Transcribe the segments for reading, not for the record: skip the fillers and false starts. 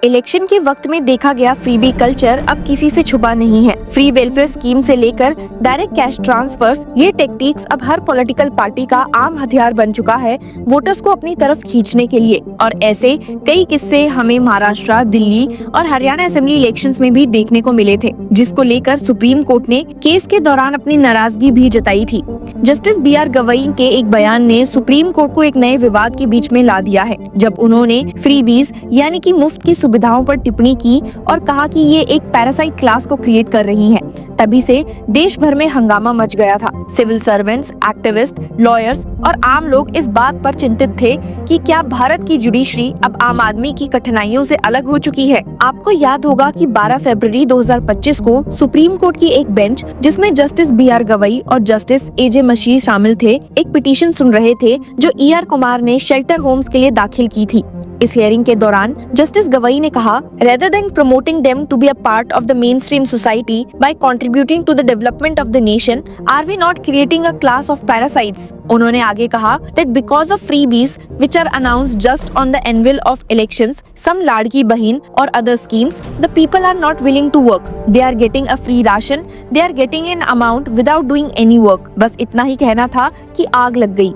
Election के वक्त में देखा गया फ्रीबी कल्चर अब किसी से छुपा नहीं है। फ्री वेलफेयर स्कीम से लेकर डायरेक्ट कैश ट्रांसफर्स, ये टेक्टिक्स अब हर पॉलिटिकल पार्टी का आम हथियार बन चुका है वोटर्स को अपनी तरफ खींचने के लिए। और ऐसे कई किस्से हमें महाराष्ट्र, दिल्ली और हरियाणा असेंबली इलेक्शंस में भी देखने को मिले थे, जिसको लेकर सुप्रीम कोर्ट ने केस के दौरान अपनी नाराजगी भी जताई थी। जस्टिस BR गवई के एक बयान ने सुप्रीम कोर्ट को एक नए विवाद के बीच में ला दिया है, जब उन्होंने फ्रीबीज यानी कि मुफ्त की सुविधाओं पर टिप्पणी की और कहा कि ये एक पैरासाइट क्लास को क्रिएट कर रही हैं। तभी से देश भर में हंगामा मच गया था। सिविल सर्वेंट्स, एक्टिविस्ट, लॉयर्स और आम लोग इस बात पर चिंतित थे कि क्या भारत की जुडिशरी अब आम आदमी की कठिनाइयों से अलग हो चुकी है। आपको याद होगा कि 12 फरवरी 2025 को सुप्रीम कोर्ट की एक बेंच, जिसमें जस्टिस BR गवई और जस्टिस AJ मशीह शामिल थे, एक पिटीशन सुन रहे थे जो ER कुमार ने शेल्टर होम्स के लिए दाखिल की थी। इस हियरिंग के दौरान जस्टिस गवई ने कहा, rather than promoting them to be a part of the mainstream society by contributing to the development of the nation, are we not creating a class of parasites? उन्होंने आगे कहा that because of freebies which are announced just on the anvil of elections, some लाड़की बहन और other schemes, the people are not willing to work. They are getting a free ration, they are getting an amount without doing any work. बस इतना ही कहना था कि आग लग गई।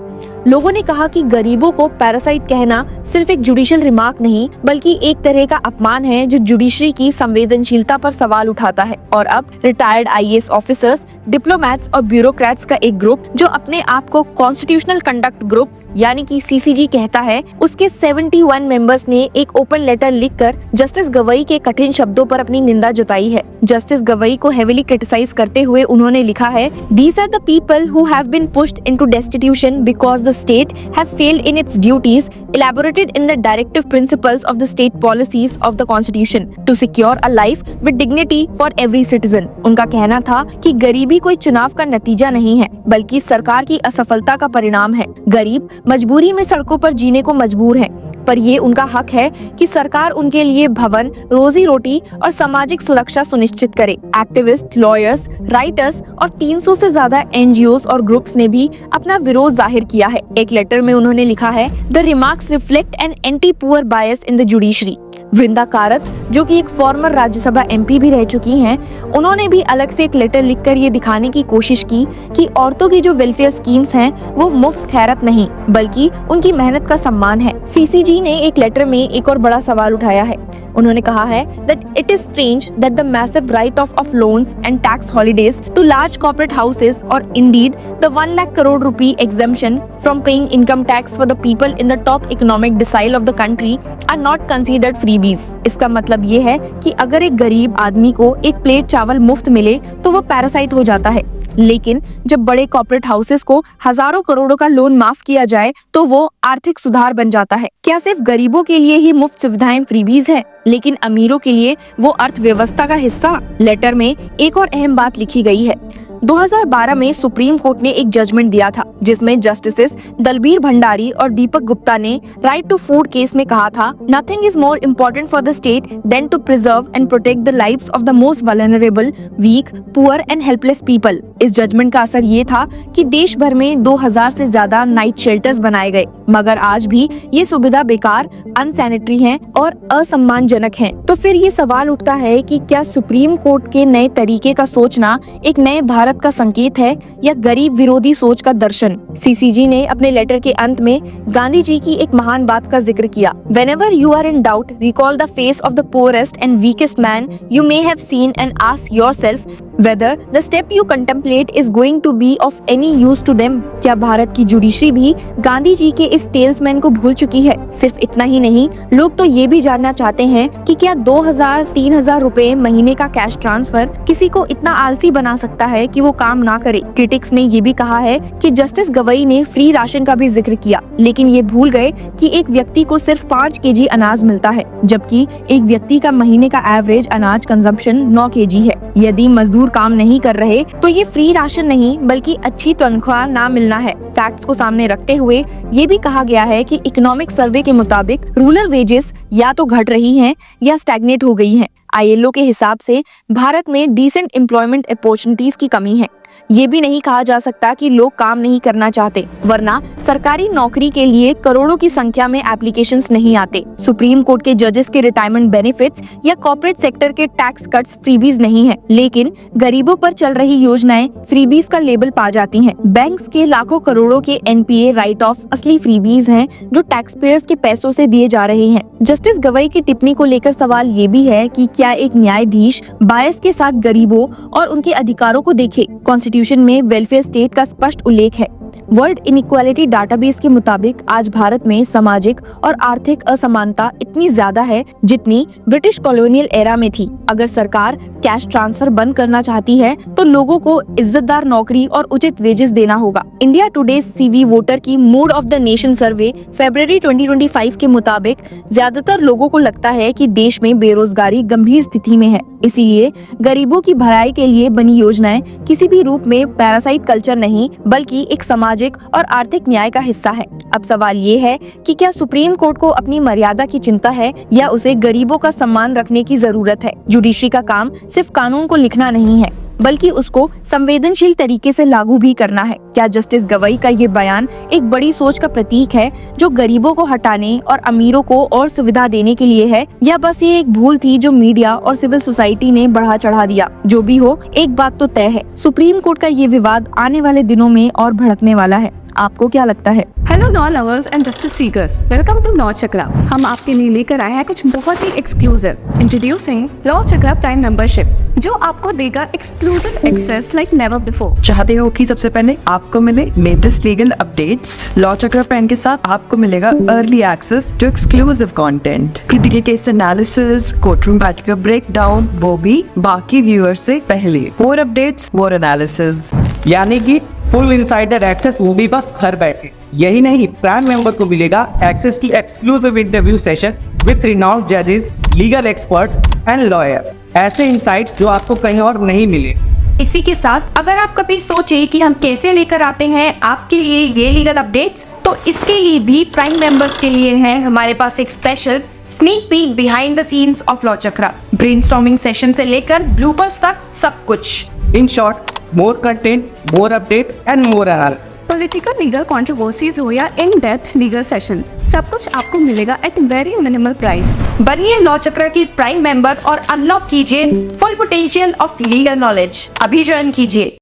लोगों ने कहा कि गरीबों को पैरासाइट कहना सिर्फ एक जुडिशियल रिमार्क नहीं, बल्कि एक तरह का अपमान है जो जुडिशरी की संवेदनशीलता पर सवाल उठाता है। और अब रिटायर्ड IAS ऑफिसर्स, डिप्लोमैट्स और ब्यूरोक्रेट्स का एक ग्रुप जो अपने आप को कॉन्स्टिट्यूशनल कंडक्ट ग्रुप यानी कि CCG कहता है, उसके 71 मेंबर्स ने एक ओपन लेटर लिखकर जस्टिस गवई के कठिन शब्दों पर अपनी निंदा जताई है। जस्टिस गवई को हेविली क्रिटिसाइज करते हुए उन्होंने लिखा है, These are the people who have been pushed into destitution because the state have failed in its duties elaborated in the directive principles of the state policies of the constitution to secure a life with dignity for every citizen। उनका कहना था कि गरीबी कोई चुनाव का नतीजा नहीं है, बल्कि सरकार की असफलता का परिणाम है। गरीब मजबूरी में सड़कों पर जीने को मजबूर हैं, पर ये उनका हक है कि सरकार उनके लिए भवन, रोजी रोटी और सामाजिक सुरक्षा सुनिश्चित करे। एक्टिविस्ट, लॉयर्स, राइटर्स और 300 से ज्यादा NGOs और ग्रुप्स ने भी अपना विरोध जाहिर किया है। एक लेटर में उन्होंने लिखा है, the remarks reflect an anti poor bias in the judiciary. Brinda Karat, जो कि एक फॉर्मर राज्यसभा MP भी रह चुकी हैं, उन्होंने भी अलग से एक लेटर लिखकर ये दिखाने की कोशिश की कि औरतों की जो वेलफेयर स्कीम्स हैं वो मुफ्त खैरत नहीं, बल्कि उनकी मेहनत का सम्मान है। CCG ने एक लेटर में एक और बड़ा सवाल उठाया है। उन्होंने कहा है that it is strange that the massive write-off of loans and tax holidays to large corporate houses or indeed the 1 lakh crore rupee exemption from paying income tax for the people in the top economic decile of the country are not considered freebies। इसका मतलब ये है कि अगर एक गरीब आदमी को एक प्लेट चावल मुफ्त मिले तो वो पैरासाइट हो जाता है, लेकिन जब बड़े कॉर्पोरेट हाउसेस को हजारों करोड़ों का लोन माफ किया जाए तो वो आर्थिक सुधार बन जाता है। क्या सिर्फ गरीबों के लिए ही मुफ्त सुविधाएं फ्रीबीज है, लेकिन अमीरों के लिए वो अर्थव्यवस्था का हिस्सा? लेटर में एक और अहम बात लिखी गई है। 2012 में सुप्रीम कोर्ट ने एक जजमेंट दिया था, जिसमें जस्टिसेस दलबीर भंडारी और दीपक गुप्ता ने राइट टू फूड केस में कहा था, nothing is more important for the state than to preserve and protect the lives of the most vulnerable, weak, poor and helpless people. इस जजमेंट का असर ये था कि देश भर में 2000 से ज्यादा नाइट शेल्टर्स बनाए गए, मगर आज भी ये सुविधा बेकार, अनसैनिटरी हैं और असम्मानजनक हैं। तो फिर ये सवाल उठता है कि क्या सुप्रीम कोर्ट के नए तरीके का सोचना एक नए भारत का संकेत है या गरीब विरोधी सोच का दर्शन? CCG ने अपने लेटर के अंत में गांधी जी की एक महान बात का जिक्र किया, Whenever you are in doubt, recall the face of the poorest and weakest man you may have seen and ask yourself whether the step you contemplate is going to be of any use to them। क्या भारत की judiciary भी गांधी जी के इस talisman को भूल चुकी है? सिर्फ इतना ही नहीं, लोग तो ये भी जानना चाहते हैं कि क्या 2000-3000 रुपए महीने का कैश ट्रांसफर किसी को इतना आलसी बना सकता है कि वो काम ना करे। क्रिटिक्स ने ये भी कहा है कि जस्टिस गवई ने फ्री राशन का भी जिक्र किया, लेकिन ये भूल गए कि एक व्यक्ति को सिर्फ 5 kg अनाज मिलता है, जबकि एक व्यक्ति का महीने का एवरेज अनाज कंजम्पशन 9 kg है। यदि मजदूर काम नहीं कर रहे तो ये फ्री राशन नहीं बल्कि अच्छी तनख्वाह ना मिलना है। फैक्ट्स को सामने रखते हुए ये भी कहा गया है कि इकोनॉमिक सर्वे के मुताबिक रूरल वेजेस या तो घट रही हैं या स्टैग्नेट हो गई हैं। ILO के हिसाब से भारत में डिसेंट एम्प्लॉयमेंट अपॉर्चुनिटीज की कमी है। ये भी नहीं कहा जा सकता कि लोग काम नहीं करना चाहते, वरना सरकारी नौकरी के लिए करोड़ों की संख्या में एप्लीकेशंस नहीं आते। सुप्रीम कोर्ट के जजेस के रिटायरमेंट बेनिफिट्स या कॉर्पोरेट सेक्टर के टैक्स कट्स फ्रीबीज नहीं है, लेकिन गरीबों पर चल रही योजनाएं फ्रीबीज का लेबल पा जाती हैं। बैंक्स के लाखों करोड़ों के एनपीए राइट ऑफ्स असली फ्रीबीज हैं जो टैक्स पेयर्स के पैसों से दिए जा रहे हैं। जस्टिस गवई की टिप्पणी को लेकर सवाल ये भी है कि क्या एक न्यायाधीश बायस के साथ गरीबों और उनके अधिकारों को देखे। कॉन्स्टिट्यूशन में वेलफेयर स्टेट का स्पष्ट उल्लेख है। वर्ल्ड इनइक्वालिटी डाटाबेस के मुताबिक आज भारत में सामाजिक और आर्थिक असमानता इतनी ज्यादा है जितनी ब्रिटिश कॉलोनियल एरा में थी। अगर सरकार कैश ट्रांसफर बंद करना चाहती है तो लोगों को इज्जतदार नौकरी और उचित वेजेस देना होगा। इंडिया टुडे सीवी वोटर की mood of the nation survey फरवरी 2025 के मुताबिक ज्यादातर लोगों को लगता है कि देश में बेरोजगारी गंभीर स्थिति में है, इसीलिए गरीबों की भलाई के लिए बनी योजनाएं किसी भी रूप में पैरासाइट कल्चर नहीं बल्कि एक सामाजिक और आर्थिक न्याय का हिस्सा है। अब सवाल ये है कि क्या सुप्रीम कोर्ट को अपनी मर्यादा की चिंता है या उसे गरीबों का सम्मान रखने की जरूरत है। जुडिशरी का काम सिर्फ कानून को लिखना नहीं है बल्कि उसको संवेदनशील तरीके से लागू भी करना है। क्या जस्टिस गवई का ये बयान एक बड़ी सोच का प्रतीक है जो गरीबों को हटाने और अमीरों को और सुविधा देने के लिए है, या बस ये एक भूल थी जो मीडिया और सिविल सोसाइटी ने बढ़ा चढ़ा दिया। जो भी हो, एक बात तो तय है, सुप्रीम कोर्ट का ये विवाद आने वाले दिनों में और भड़कने वाला है। आपको क्या लगता है? Hello law lovers and justice seekers, welcome to Law Chakra. हम आपके लिए लेकर आए हैं कुछ बहुत ही exclusive. Introducing Law Chakra prime membership, जो आपको देगा exclusive access like never before. चाहते हो कि सबसे पहले आपको मिले latest legal updates? Law Chakra prime के साथ आपको मिलेगा early access to exclusive content, critical case analysis, courtroom battle का ब्रेकडाउन, वो भी बाकी व्यूअर्स से पहले। मोर अपडेट्स, मोर एनालिसिस, यानी कि फुल इनसाइडर एक्सेस, वो भी बस घर बैठे। यही नहीं, प्राइम मेंबर को मिलेगा access to exclusive interview session with renowned जजेस, लीगल एक्सपर्ट्स एंड लॉयर्स। ऐसे इनसाइट्स जो आपको कहीं और नहीं मिले। इसी के साथ अगर आप कभी सोचे कि हम कैसे लेकर आते हैं आपके लिए ये लीगल अपडेट्स, तो इसके लिए भी प्राइम मेंबर्स के लिए है हमारे पास एक special sneak peek behind the scenes of law chakra. Brainstorming session से लेकर ब्लूपर्स तक सब कुछ। In short, more content, more update and more analysis. Political legal controversies हो या इन डेप्थ लीगल सेशंस, सब कुछ आपको मिलेगा एट वेरी मिनिमल प्राइस। बनिए लॉ चक्र की प्राइम मेंबर और अनलॉक कीजिए full potential of legal knowledge. अभी ज्वाइन कीजिए।